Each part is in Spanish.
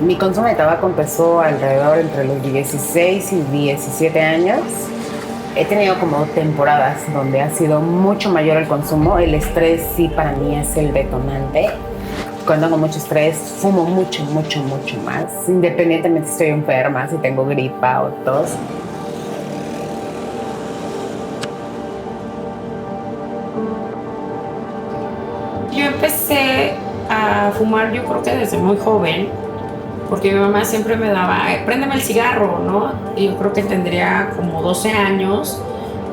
Mi consumo de tabaco empezó alrededor entre los 16 y 17 años. He tenido como temporadas donde ha sido mucho mayor el consumo. El estrés sí para mí es el detonante. Cuando tengo mucho estrés, fumo mucho más. Independientemente si estoy enferma, si tengo gripa o tos. Yo empecé a fumar, yo creo que desde muy joven, porque mi mamá siempre me daba, préndeme el cigarro, ¿no? Y yo creo que tendría como 12 años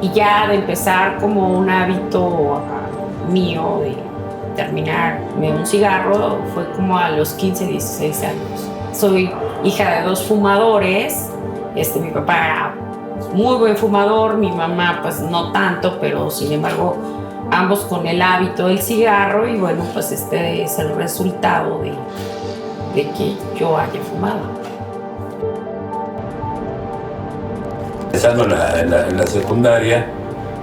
y ya de empezar como un hábito mío de terminarme un cigarro fue como a los 15, 16 años. Soy hija de 2 fumadores, mi papá era muy buen fumador, mi mamá pues no tanto, pero sin embargo ambos con el hábito del cigarro y bueno, pues este es el resultado de que yo haya fumado. Empezando en la secundaria,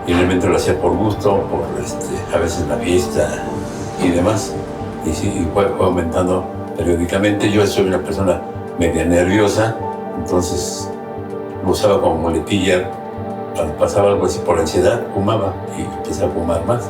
finalmente lo hacía por gusto, por a veces la fiesta y demás, y sí, y fue aumentando periódicamente. Yo soy una persona media nerviosa, entonces lo usaba como muletilla. Cuando pasaba algo así por ansiedad, fumaba y empecé a fumar más.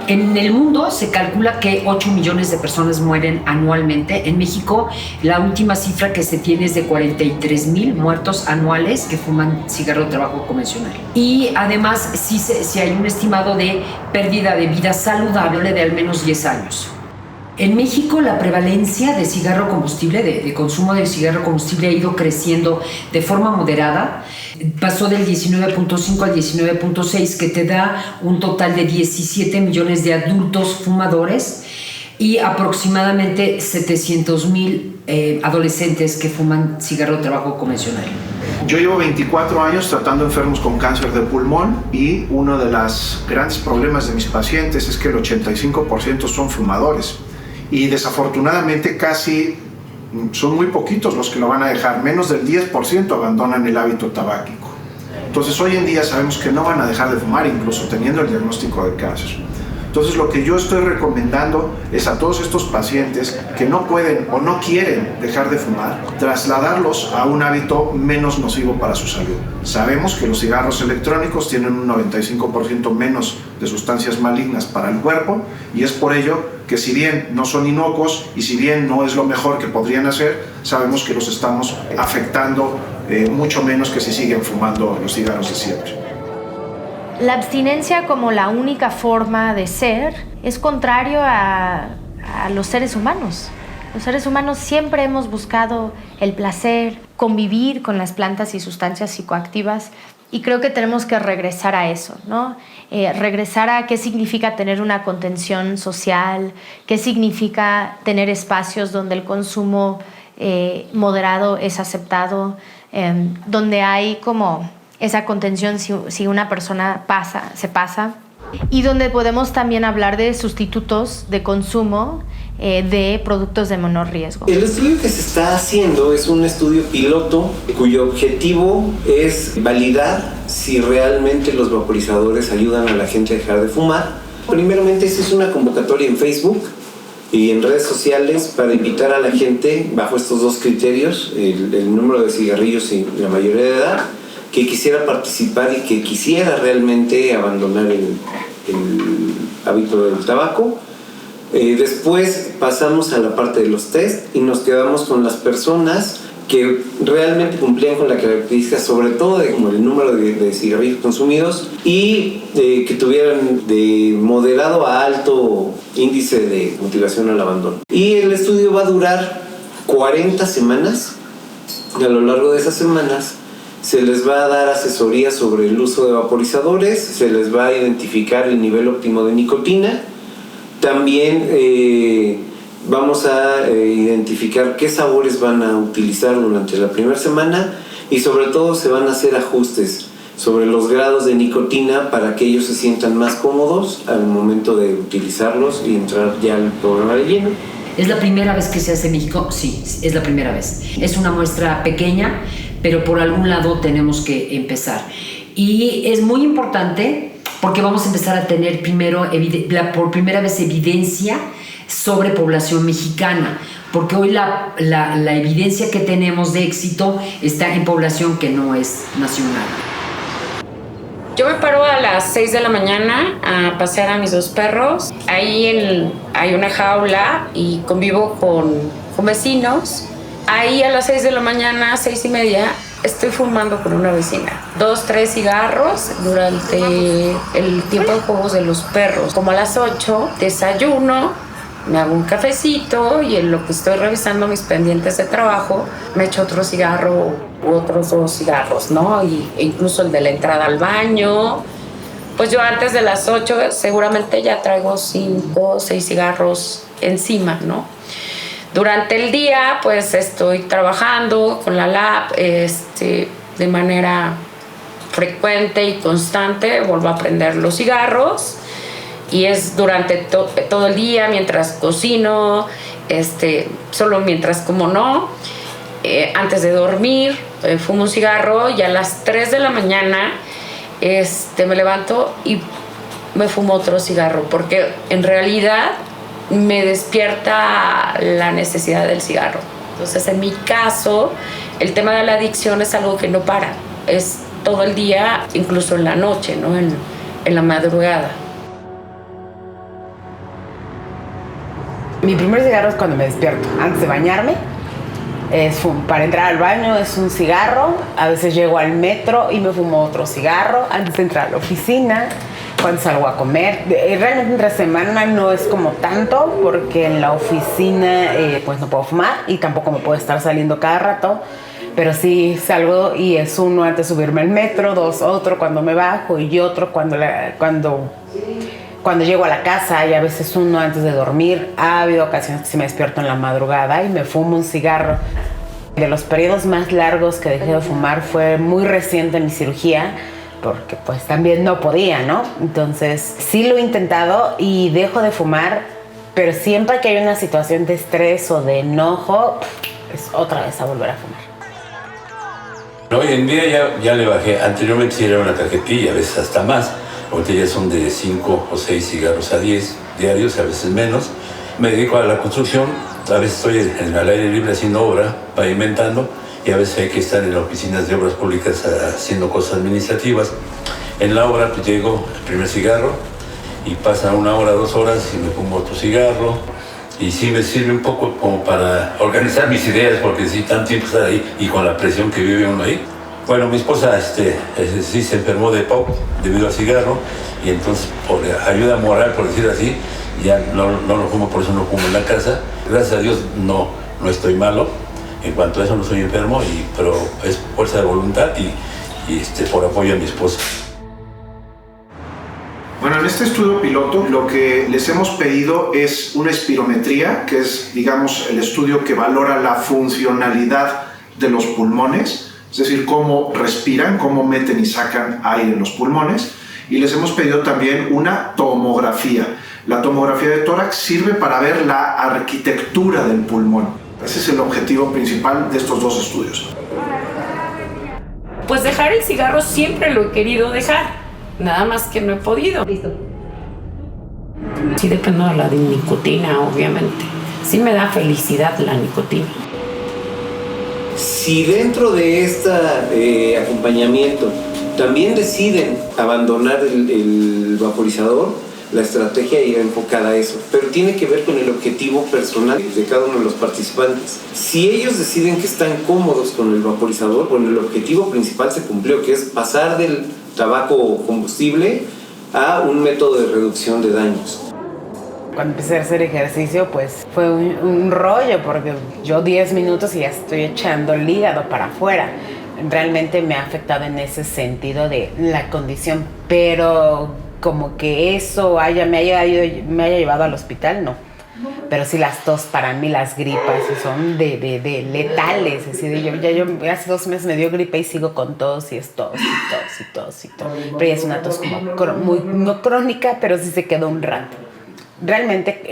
En el mundo se calcula que 8 millones de personas mueren anualmente. En México, la última cifra que se tiene es de 43,000 muertos anuales que fuman cigarro de tabaco convencional. Y además, sí hay un estimado de pérdida de vida saludable de al menos 10 años. En México, la prevalencia de cigarro combustible, de consumo de cigarro combustible ha ido creciendo de forma moderada. Pasó del 19.5 al 19.6, que te da un total de 17 millones de adultos fumadores y aproximadamente 700,000 adolescentes que fuman cigarro de tabaco convencional. Yo llevo 24 años tratando enfermos con cáncer de pulmón y uno de los grandes problemas de mis pacientes es que el 85% son fumadores. Y desafortunadamente son muy poquitos los que lo van a dejar, menos del 10% abandonan el hábito tabáquico. Entonces hoy en día sabemos que no van a dejar de fumar incluso teniendo el diagnóstico de cáncer. Entonces lo que yo estoy recomendando es a todos estos pacientes que no pueden o no quieren dejar de fumar, trasladarlos a un hábito menos nocivo para su salud. Sabemos que los cigarros electrónicos tienen un 95% menos de sustancias malignas para el cuerpo y es por ello que si bien no son inocuos y si bien no es lo mejor que podrían hacer, sabemos que los estamos afectando mucho menos que si siguen fumando los cigarros de siempre. La abstinencia como la única forma de ser es contrario a los seres humanos. Los seres humanos siempre hemos buscado el placer, convivir con las plantas y sustancias psicoactivas y creo que tenemos que regresar a eso, ¿no? Regresar a qué significa tener una contención social, qué significa tener espacios donde el consumo moderado es aceptado, donde hay como esa contención si una persona se pasa y donde podemos también hablar de sustitutos de consumo de productos de menor riesgo. El estudio que se está haciendo es un estudio piloto cuyo objetivo es validar si realmente los vaporizadores ayudan a la gente a dejar de fumar. Primeramente, esta es una convocatoria en Facebook y en redes sociales para invitar a la gente bajo estos 2 criterios, el número de cigarrillos y la mayoría de edad, que quisiera participar y que quisiera realmente abandonar el hábito del tabaco. Después pasamos a la parte de los test y nos quedamos con las personas que realmente cumplían con la característica, sobre todo de como el número de cigarrillos consumidos y que tuvieran de moderado a alto índice de motivación al abandono. Y el estudio va a durar 40 semanas. A lo largo de esas semanas se les va a dar asesoría sobre el uso de vaporizadores, se les va a identificar el nivel óptimo de nicotina. También vamos a identificar qué sabores van a utilizar durante la primera semana y sobre todo se van a hacer ajustes sobre los grados de nicotina para que ellos se sientan más cómodos al momento de utilizarlos y entrar ya al programa de lleno. ¿Es la primera vez que se hace en México? Sí, es la primera vez. Es una muestra pequeña, pero por algún lado tenemos que empezar. Y es muy importante porque vamos a empezar a tener primero, por primera vez, evidencia sobre población mexicana, porque hoy la evidencia que tenemos de éxito está en población que no es nacional. Yo me paro a las 6 de la mañana a pasear a mis 2 perros. Ahí hay una jaula y convivo con vecinos. Ahí a las 6 de la mañana, 6:30, estoy fumando con una vecina. 2, 3 cigarros durante el tiempo de juegos de los perros. Como a las 8, desayuno, me hago un cafecito y en lo que estoy revisando mis pendientes de trabajo, me echo otro cigarro u otros 2 cigarros, ¿no? E incluso el de la entrada al baño. Pues yo antes de las 8 seguramente ya traigo 5 o 6 cigarros encima, ¿no? Durante el día, pues estoy trabajando con la lab de manera frecuente y constante. Vuelvo a prender los cigarros y es durante todo el día, mientras cocino, solo mientras como no. Antes de dormir, fumo un cigarro y a las 3 de la mañana me levanto y me fumo otro cigarro, porque en realidad me despierta la necesidad del cigarro. Entonces, en mi caso, el tema de la adicción es algo que no para. Es todo el día, incluso en la noche, ¿no? En la madrugada. Mi primer cigarro es cuando me despierto, antes de bañarme. Para entrar al baño es un cigarro. A veces llego al metro y me fumo otro cigarro antes de entrar a la oficina. Cuando salgo a comer, realmente entre semana no es como tanto, porque en la oficina pues no puedo fumar y tampoco me puedo estar saliendo cada rato, pero sí salgo y es uno antes de subirme al metro, 2 otro cuando me bajo y otro cuando llego a la casa, y a veces uno antes de dormir. Ha habido ocasiones que sí me despierto en la madrugada y me fumo un cigarro. De los periodos más largos que dejé de fumar fue muy reciente mi cirugía, porque pues también no podía, ¿no? Entonces sí lo he intentado y dejo de fumar, pero siempre que hay una situación de estrés o de enojo, es otra vez a volver a fumar. Hoy en día ya le bajé. Anteriormente sí era una cajetilla, a veces hasta más. Ahorita ya son de 5 o 6 cigarros a 10 diarios, a veces menos. Me dedico a la construcción, a veces estoy al aire libre haciendo obra, pavimentando, y a veces hay que estar en las oficinas de obras públicas haciendo cosas administrativas. En la obra pues llego el primer cigarro y pasa 1 hora, 2 horas y me pongo otro cigarro, y sí me sirve un poco como para organizar mis ideas, porque sí, tanto tiempo estar ahí y con la presión que vive uno ahí. Bueno, mi esposa sí se enfermó de POC debido al cigarro, y entonces por ayuda moral, por decir así, ya no lo fumo, por eso no fumo en la casa. Gracias a Dios no estoy malo. En cuanto a eso no soy enfermo, pero es fuerza de voluntad y por apoyo a mi esposa. Bueno, en este estudio piloto lo que les hemos pedido es una espirometría, que es, digamos, el estudio que valora la funcionalidad de los pulmones, es decir, cómo respiran, cómo meten y sacan aire en los pulmones. Y les hemos pedido también una tomografía. La tomografía de tórax sirve para ver la arquitectura del pulmón. Ese es el objetivo principal de estos 2 estudios. Pues dejar el cigarro siempre lo he querido dejar, nada más que no he podido. Listo. Sí dependo de la nicotina, obviamente. Sí me da felicidad la nicotina. Si dentro de este acompañamiento también deciden abandonar el vaporizador, la estrategia irá enfocada a eso, pero tiene que ver con el objetivo personal de cada uno de los participantes. Si ellos deciden que están cómodos con el vaporizador, bueno, el objetivo principal se cumplió, que es pasar del tabaco combustible a un método de reducción de daños. Cuando empecé a hacer ejercicio, pues fue un rollo, porque yo 10 minutos y ya estoy echando el hígado para afuera. Realmente me ha afectado en ese sentido de la condición, pero como que eso me haya llevado al hospital, no. Pero sí, las tos para mí, las gripas, son de letales. Así de yo hace 2 meses me dio gripe y sigo con tos, y es tos. Pero ya es una tos como muy no crónica, pero sí se quedó un rato. Realmente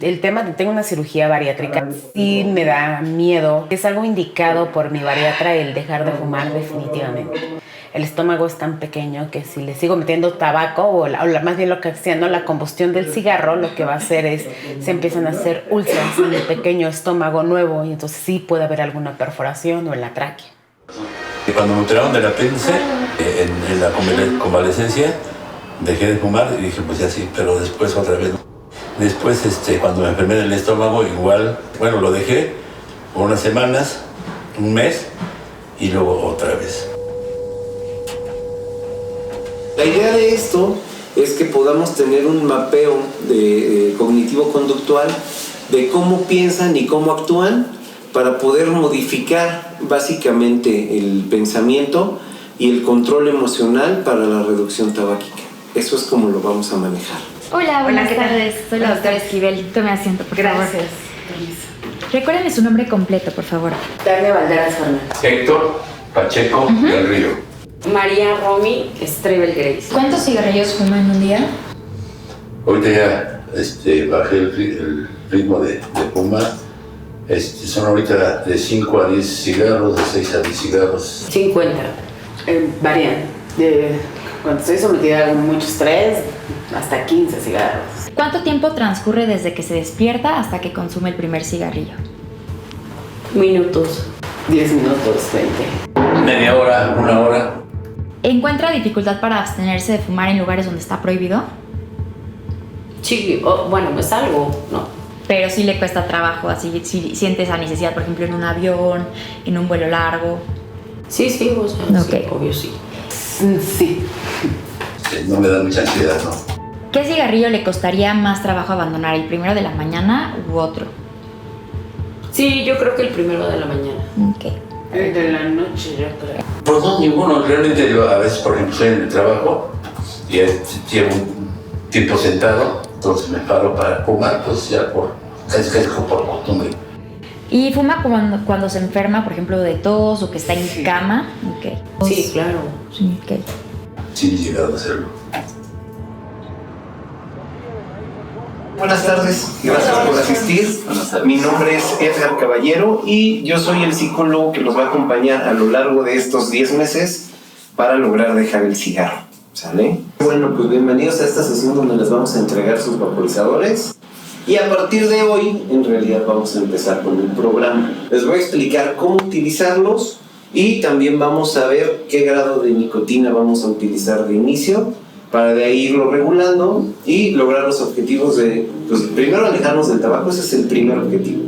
el tema de tengo una cirugía bariátrica sí me da miedo. Es algo indicado por mi bariatra el dejar de fumar definitivamente. el estómago es tan pequeño que si le sigo metiendo tabaco más bien lo que haciendo la combustión del cigarro, lo que va a hacer es se empiezan a hacer úlceras en el pequeño estómago nuevo y entonces sí puede haber alguna perforación o en la tráquea. Y cuando me operaron del apéndice, en la convalecencia, dejé de fumar y dije, pues ya sí, pero después otra vez. Después, cuando me enfermé del estómago, igual, bueno, lo dejé por unas semanas, un mes, y luego otra vez. La idea de esto es que podamos tener un mapeo de cognitivo-conductual de cómo piensan y cómo actúan para poder modificar básicamente el pensamiento y el control emocional para la reducción tabáquica. Eso es como lo vamos a manejar. Hola, buenas ¿qué tal? tardes. Soy la doctora Esquivel. Tome asiento, por favor. Gracias. Recuérdame su nombre completo, por favor. Tania Valderas Fernández. Héctor Pacheco del Río. María Romy Strebel Grace. ¿Cuántos cigarrillos fuma en un día? Ahorita ya bajé el ritmo de fumar. Son ahorita de 5 a 10 cigarros, de 6 a 10 cigarros. 50. Varían. Cuando estoy sometida a mucho estrés, hasta 15 cigarros. ¿Cuánto tiempo transcurre desde que se despierta hasta que consume el primer cigarrillo? Minutos. 10 minutos, 20. Media hora, una hora. ¿Encuentra dificultad para abstenerse de fumar en lugares donde está prohibido? Sí, bueno, me salgo, ¿no? Pero sí le cuesta trabajo, así si siente esa necesidad, por ejemplo, en un avión, en un vuelo largo. Sí, o sea, Ok. sí, obvio sí. Sí. No me da mucha ansiedad, ¿no? ¿Qué cigarrillo le costaría más trabajo abandonar, el primero de la mañana u otro? Sí, yo creo que el primero de la mañana. Ok. El de la noche, yo creo. Pues no, ninguno. Realmente yo a veces, por ejemplo, estoy en el trabajo y llevo un tiempo sentado, entonces me paro para fumar, pues ya casi por costumbre. ¿Y fuma cuando se enferma, por ejemplo, de tos o que está en cama? Ok. Sí, claro. Ok. Sí, he llegado a hacerlo. Buenas tardes, gracias por asistir. Mi nombre es Edgar Caballero y yo soy el psicólogo que los va a acompañar a lo largo de estos 10 meses para lograr dejar el cigarro. ¿Sale? Bueno, pues bienvenidos a esta sesión donde les vamos a entregar sus vaporizadores. Y a partir de hoy, en realidad vamos a empezar con el programa. Les voy a explicar cómo utilizarlos y también vamos a ver qué grado de nicotina vamos a utilizar de inicio para de ahí irlo regulando y lograr los objetivos de, pues primero alejarnos del tabaco, ese es el primer objetivo.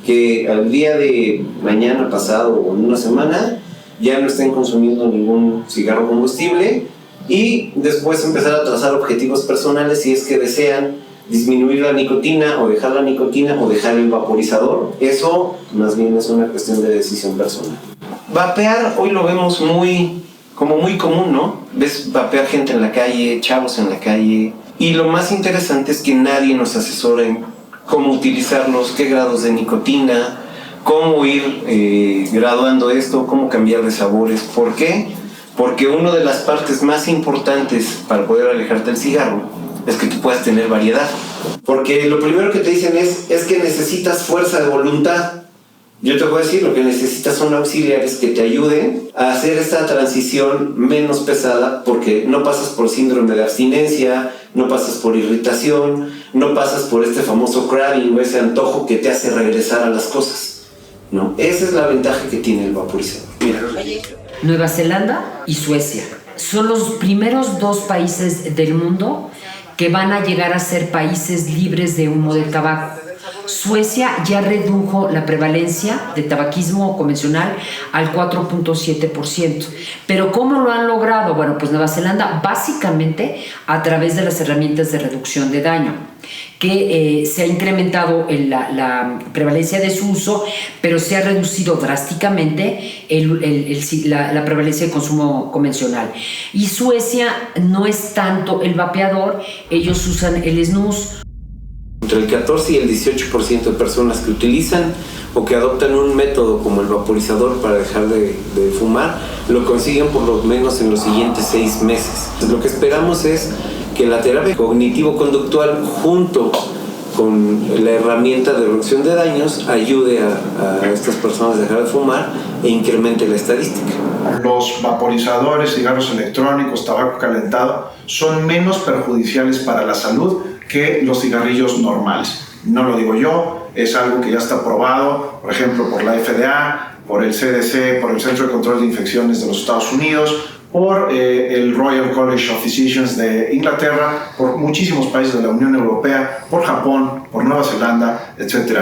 Que al día de mañana, pasado o en una semana ya no estén consumiendo ningún cigarro combustible y después empezar a trazar objetivos personales si es que desean disminuir la nicotina o dejar la nicotina o dejar el vaporizador. Eso más bien es una cuestión de decisión personal. Vapear hoy lo vemos muy común, ¿no? Ves vapear gente en la calle, chavos en la calle, y lo más interesante es que nadie nos asesora en cómo utilizarlos, qué grados de nicotina, cómo ir graduando esto, cómo cambiar de sabores. ¿Por qué? Porque una de las partes más importantes para poder alejarte del cigarro es que tú puedas tener variedad. Porque lo primero que te dicen es que necesitas fuerza de voluntad. Yo te voy a decir, lo que necesitas son auxiliares que te ayuden a hacer esta transición menos pesada, porque no pasas por síndrome de abstinencia, no pasas por irritación, no pasas por este famoso craving o ese antojo que te hace regresar a las cosas, ¿no? Esa es la ventaja que tiene el vaporizador. Mira. Nueva Zelanda y Suecia son los primeros 2 países del mundo que van a llegar a ser países libres de humo de tabaco. Suecia ya redujo la prevalencia de tabaquismo convencional al 4.7%. ¿Pero cómo lo han logrado? Bueno, pues Nueva Zelanda básicamente a través de las herramientas de reducción de daño, que se ha incrementado la prevalencia de su uso, pero se ha reducido drásticamente la prevalencia de consumo convencional. Y Suecia no es tanto el vapeador, ellos usan el snus. Entre el 14 y el 18% de personas que utilizan o que adoptan un método como el vaporizador para dejar de fumar, lo consiguen por lo menos en los siguientes 6 meses. Entonces, lo que esperamos es que la terapia cognitivo-conductual junto con la herramienta de reducción de daños ayude a estas personas a dejar de fumar e incremente la estadística. los vaporizadores, cigarros electrónicos, tabaco calentado son menos perjudiciales para la salud que los cigarrillos normales. No lo digo yo, es algo que ya está probado, por ejemplo, por la FDA, por el CDC, por el Centro de Control de Infecciones de los Estados Unidos, por el Royal College of Physicians de Inglaterra, por muchísimos países de la Unión Europea, por Japón, por Nueva Zelanda, etc.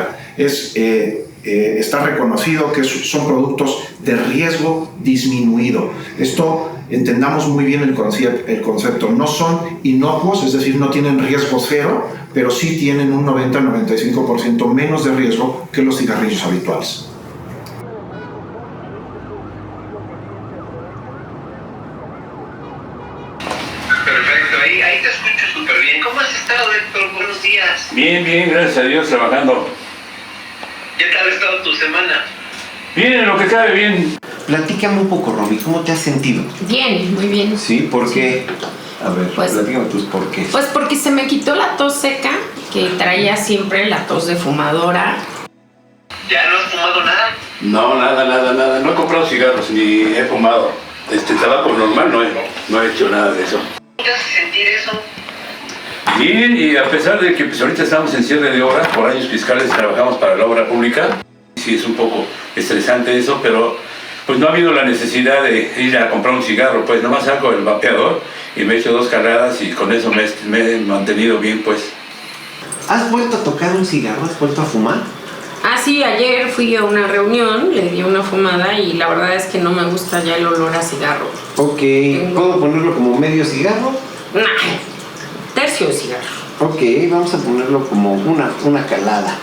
Está reconocido que son productos de riesgo disminuido. Esto, entendamos muy bien el concepto. No son inocuos, es decir, no tienen riesgo cero, pero sí tienen un 90-95% menos de riesgo que los cigarrillos habituales. Perfecto, ahí te escucho súper bien. ¿Cómo has estado, Héctor? Buenos días. Bien, bien, gracias a Dios, trabajando. ¿Qué tal ha estado tu semana? Bien, en lo que cabe, bien. Platícame un poco, Romy, ¿cómo te has sentido? Bien, muy bien. ¿Sí? ¿Por qué? A ver, Pues- platícame tus por qué. Pues porque se me quitó la tos seca, que traía siempre la tos de fumadora. ¿Ya no has fumado nada? No, nada. No he comprado cigarros ni he fumado. Tabaco normal no he hecho nada de eso. ¿Cómo te hace sentir eso? Bien, y a pesar de que pues, ahorita estamos en cierre de obra, por años fiscales trabajamos para la obra pública. Sí, es un poco estresante eso, pero pues no ha habido la necesidad de ir a comprar un cigarro. Pues nomás saco el vapeador y me echo 2 caladas y con eso me he mantenido bien, pues. ¿Has vuelto a tocar un cigarro? ¿Has vuelto a fumar? Ah, sí, ayer fui a una reunión, le di una fumada y la verdad es que no me gusta ya el olor a cigarro. Ok, ¿puedo ponerlo como medio cigarro? Nah, tercio de cigarro. Ok, vamos a ponerlo como una calada.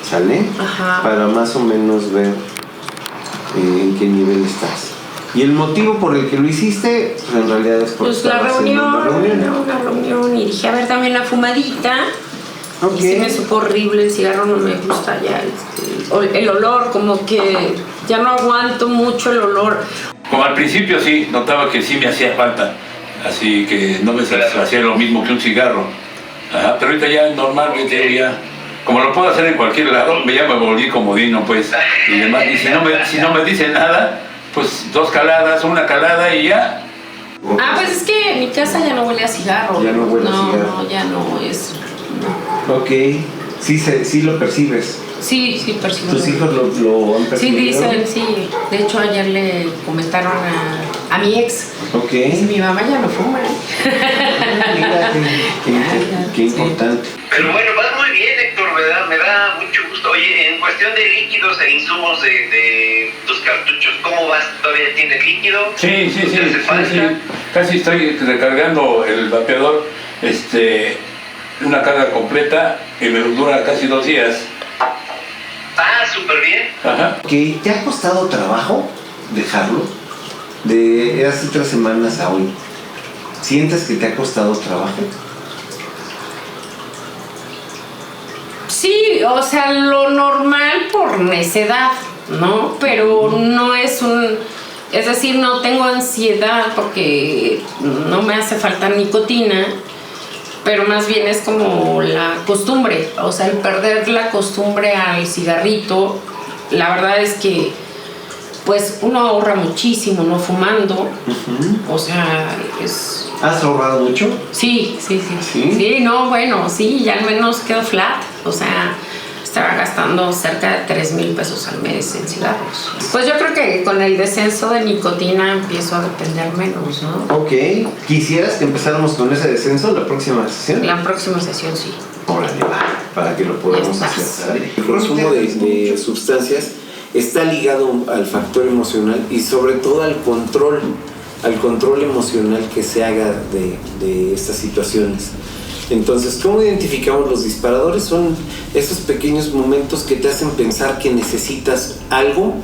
¿Sale? Ajá. Para más o menos ver en qué nivel estás. ¿Y el motivo por el que lo hiciste? Pues en realidad es porque Pues la estabas haciendo reunión, una reunión y dije, a ver, también la fumadita. Ok. Y sí me supo horrible, el cigarro no me gusta ya, el olor, como que ya no aguanto mucho el olor. Como al principio sí, notaba que sí me hacía falta, así que no me satisfacía lo mismo que un cigarro. Ajá, pero ahorita ya es normal, ya, como lo puedo hacer en cualquier lado, ya me volví comodino, pues, y demás. Y si no me dicen nada, pues 2 caladas, 1 calada y ya. Ah, pues es que en mi casa ya no huele a cigarro. Ya no huele a cigarro. No, ya no es. Ok, sí lo percibes. Sí, percibo. ¿Tus hijos lo han Sí, percibido? dicen, sí. De hecho, ayer le comentaron a mi ex. Ok. Dice, mi mamá ya no fuma. Mira, qué importante. Pero bueno, vas muy bien, Héctor, me da mucho gusto. Oye, en cuestión de líquidos e insumos de tus cartuchos, ¿cómo vas? ¿Todavía tienes líquido? Sí. ¿Te hace falta? Casi estoy recargando el vapeador, una carga completa y me dura casi 2 días. Ah, súper bien. Ajá. Ok, ¿te ha costado trabajo dejarlo? De hace 3 semanas a hoy. ¿Sientes que te ha costado trabajo? Sí, o sea, lo normal por necedad, ¿no? Pero no es es decir, no tengo ansiedad porque no me hace falta nicotina, pero más bien es como la costumbre, o sea, el perder la costumbre al cigarrito. La verdad es que pues uno ahorra muchísimo no fumando. O sea, es... ¿Has ahorrado mucho? Sí. Sí, no, bueno, sí, ya al menos quedo flat. O sea, estaba gastando cerca de 3,000 pesos al mes en cigarros. Pues yo creo que con el descenso de nicotina empiezo a depender menos, ¿no? Ok. ¿Quisieras que empezáramos con ese descenso la próxima sesión? La próxima sesión sí. Órale, va, para que lo podamos Ya hacer. estás. ¿Sale? El consumo de sustancias está ligado al factor emocional y sobre todo al control emocional que se haga de estas situaciones. Entonces, ¿cómo identificamos los disparadores? Son esos pequeños momentos que te hacen pensar que necesitas algo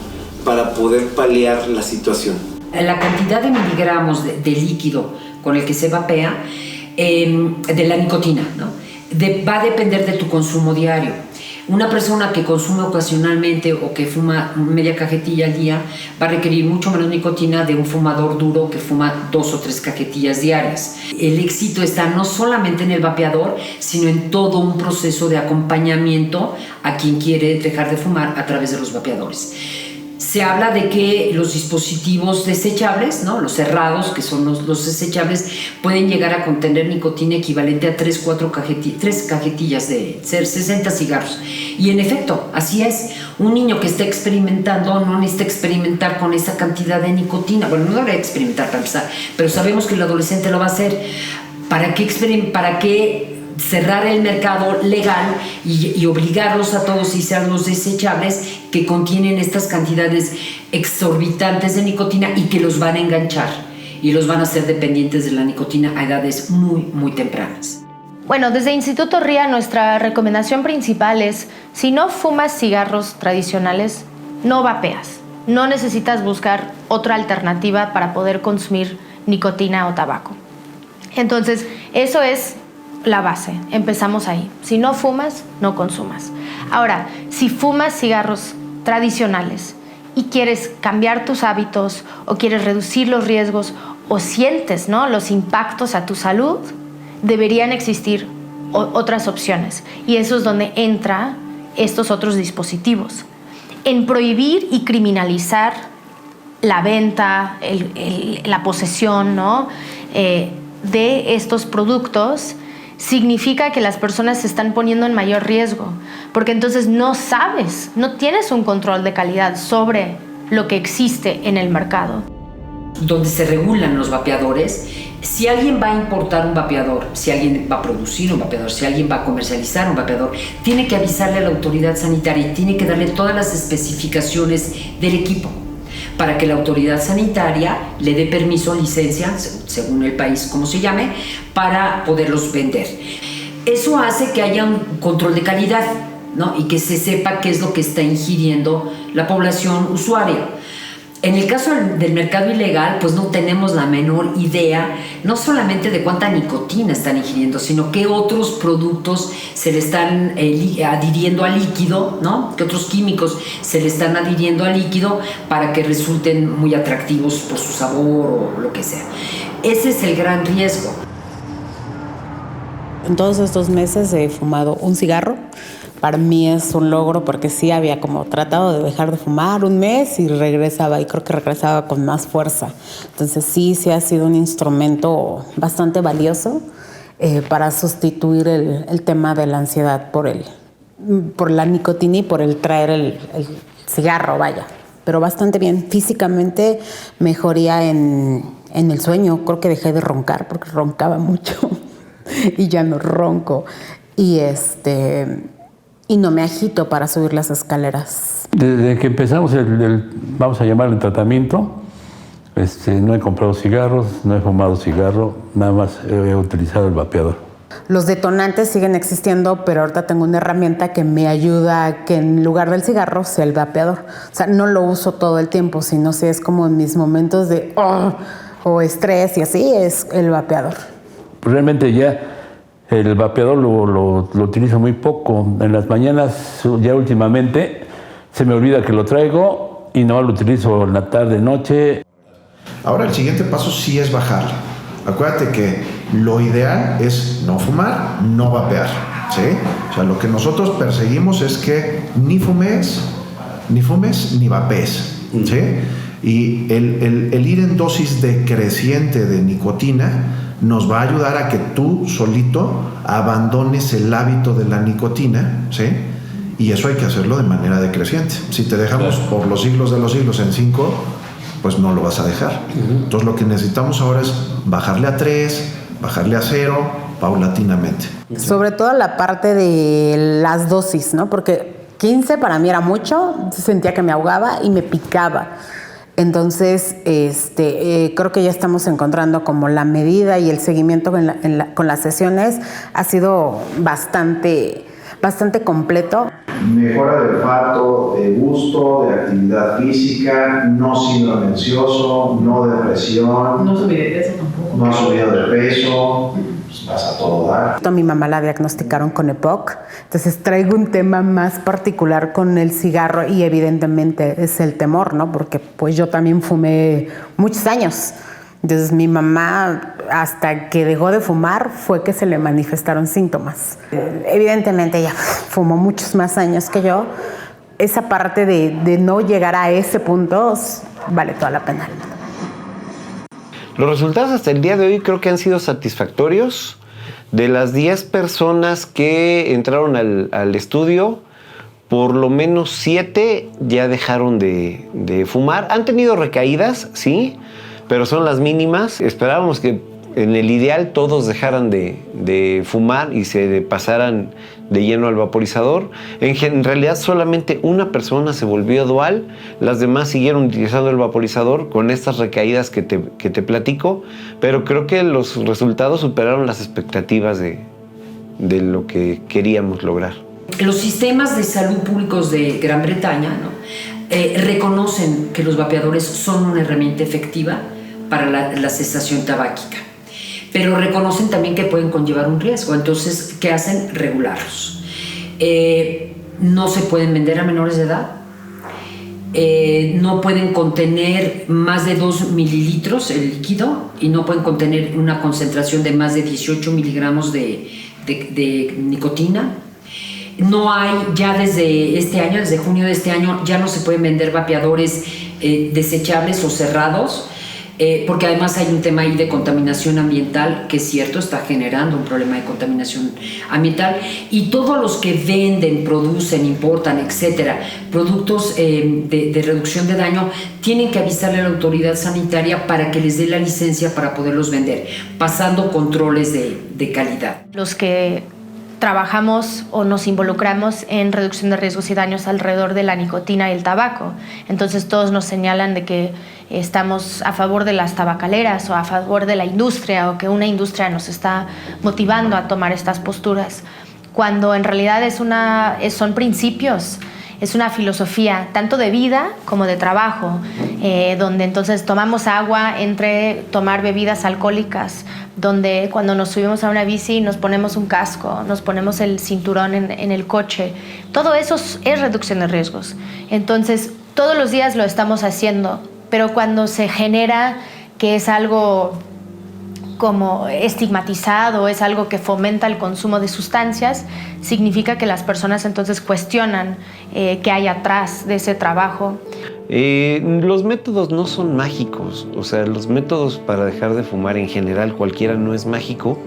para poder paliar la situación. La cantidad de miligramos de líquido con el que se vapea, de la nicotina, ¿no? Va a depender de tu consumo diario. Una persona que consume ocasionalmente o que fuma media cajetilla al día va a requerir mucho menos nicotina de un fumador duro que fuma 2 o 3 cajetillas diarias. El éxito está no solamente en el vapeador, sino en todo un proceso de acompañamiento a quien quiere dejar de fumar a través de los vapeadores. se habla de que los dispositivos desechables, ¿no? Los cerrados, que son los desechables, pueden llegar a contener nicotina equivalente a 3 cajetillas de 60 cigarros. Y en efecto, así es. Un niño que está experimentando no necesita experimentar con esa cantidad de nicotina. Bueno, no debe experimentar para empezar, pero sabemos que el adolescente lo va a hacer. ¿Para qué cerrar el mercado legal y obligarlos a todos a usar los desechables que contienen estas cantidades exorbitantes de nicotina y que los van a enganchar y los van a hacer dependientes de la nicotina a edades muy, muy tempranas? Bueno, desde Instituto RIA nuestra recomendación principal es, si no fumas cigarros tradicionales, no vapeas. No necesitas buscar otra alternativa para poder consumir nicotina o tabaco. Entonces, eso es la base. Empezamos ahí. Si no fumas, no consumas. Ahora, si fumas cigarros tradicionales y quieres cambiar tus hábitos o quieres reducir los riesgos o sientes, ¿no?, los impactos a tu salud, deberían existir otras opciones. Y eso es donde entran estos otros dispositivos. En prohibir y criminalizar la venta, la posesión, ¿no?, de estos productos, significa que las personas se están poniendo en mayor riesgo, porque entonces no sabes, no tienes un control de calidad sobre lo que existe en el mercado. Donde se regulan los vapeadores, si alguien va a importar un vapeador, si alguien va a producir un vapeador, si alguien va a comercializar un vapeador, tiene que avisarle a la autoridad sanitaria y tiene que darle todas las especificaciones del equipo para que la autoridad sanitaria le dé permiso o licencia, según el país como se llame, para poderlos vender. Eso hace que haya un control de calidad, ¿no?, y que se sepa qué es lo que está ingiriendo la población usuaria. En el caso del mercado ilegal, pues no tenemos la menor idea, no solamente de cuánta nicotina están ingiriendo, sino qué otros productos se le están adhiriendo al líquido, ¿no? Qué otros químicos se le están adhiriendo al líquido para que resulten muy atractivos por su sabor o lo que sea. Ese es el gran riesgo. En todos estos meses he fumado un cigarro. Para mí es un logro porque sí había como tratado de dejar de fumar un mes y regresaba, y creo que regresaba con más fuerza. Entonces sí ha sido un instrumento bastante valioso para sustituir el tema de la ansiedad por la nicotina y por el traer el cigarro, vaya. Pero bastante bien. Físicamente mejoría en el sueño. Creo que dejé de roncar porque roncaba mucho y ya no ronco. Y no me agito para subir las escaleras. Desde que empezamos vamos a llamarlo el tratamiento, no he comprado cigarros, no he fumado cigarro, nada más he utilizado el vapeador. Los detonantes siguen existiendo, pero ahorita tengo una herramienta que me ayuda a que en lugar del cigarro sea el vapeador. O sea, no lo uso todo el tiempo, sino si es como en mis momentos de o estrés y así, es el vapeador. Realmente ya el vapeador lo utilizo muy poco. En las mañanas, ya últimamente, se me olvida que lo traigo y no lo utilizo en la tarde, noche. Ahora el siguiente paso sí es bajarle. Acuérdate que lo ideal es no fumar, no vapear, ¿sí? O sea, lo que nosotros perseguimos es que ni fumes, ni vapees, ¿sí? Y el ir en dosis decreciente de nicotina nos va a ayudar a que tú solito abandones el hábito de la nicotina, ¿sí? Y eso hay que hacerlo de manera decreciente. Si te dejamos por los siglos de los siglos en 5, pues no lo vas a dejar. Entonces lo que necesitamos ahora es bajarle a 3, bajarle a 0, paulatinamente. Sobre todo la parte de las dosis, ¿no? Porque 15 para mí era mucho, sentía que me ahogaba y me picaba. Entonces, creo que ya estamos encontrando como la medida y el seguimiento con las sesiones ha sido bastante completo. Mejora de olfato, de gusto, de actividad física, no síndrome ansioso, no depresión. No subí de peso tampoco. No ha subido de peso, pues vas a todo dar. A mi mamá la diagnosticaron con EPOC, entonces traigo un tema más particular con el cigarro y evidentemente es el temor, ¿no? Porque pues yo también fumé muchos años. Entonces mi mamá, hasta que dejó de fumar, fue que se le manifestaron síntomas. Evidentemente ella fumó muchos más años que yo, esa parte de no llegar a ese punto vale toda la pena. Los resultados hasta el día de hoy creo que han sido satisfactorios. De las 10 personas que entraron al estudio, por lo menos 7 ya dejaron de fumar. Han tenido recaídas, sí, pero son las mínimas. Esperábamos que en el ideal todos dejaran de fumar y se pasaran de lleno al vaporizador. En realidad solamente una persona se volvió dual, las demás siguieron utilizando el vaporizador con estas recaídas que te platico, pero creo que los resultados superaron las expectativas de lo que queríamos lograr. Los sistemas de salud públicos de Gran Bretaña, ¿no? Reconocen que los vapeadores son una herramienta efectiva para la cesación tabáquica, pero reconocen también que pueden conllevar un riesgo. Entonces, ¿qué hacen? Regularlos. No se pueden vender a menores de edad, no pueden contener más de 2 mililitros el líquido y no pueden contener una concentración de más de 18 miligramos de nicotina. No hay, ya desde este año, desde junio de este año, ya no se pueden vender vapeadores desechables o cerrados, porque además hay un tema ahí de contaminación ambiental, que es cierto, está generando un problema de contaminación ambiental, y todos los que venden, producen, importan, etcétera, productos de reducción de daño, tienen que avisarle a la autoridad sanitaria para que les dé la licencia para poderlos vender, pasando controles de calidad. Los que trabajamos o nos involucramos en reducción de riesgos y daños alrededor de la nicotina y el tabaco. Entonces todos nos señalan de que estamos a favor de las tabacaleras o a favor de la industria, o que una industria nos está motivando a tomar estas posturas, cuando en realidad son principios. Es una filosofía tanto de vida como de trabajo, donde entonces tomamos agua entre tomar bebidas alcohólicas, donde cuando nos subimos a una bici nos ponemos un casco, nos ponemos el cinturón en el coche. Todo eso es reducción de riesgos. Entonces, todos los días lo estamos haciendo, pero cuando se genera que es algo como estigmatizado, es algo que fomenta el consumo de sustancias, significa que las personas entonces cuestionan qué hay atrás de ese trabajo. Los métodos no son mágicos, o sea, los métodos para dejar de fumar en general, cualquiera no es mágico,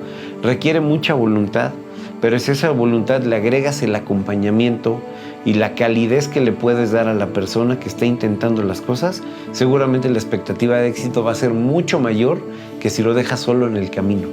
requiere mucha voluntad, pero si a esa voluntad le agregas el acompañamiento y la calidez que le puedes dar a la persona que está intentando las cosas, seguramente la expectativa de éxito va a ser mucho mayor que si lo dejas solo en el camino.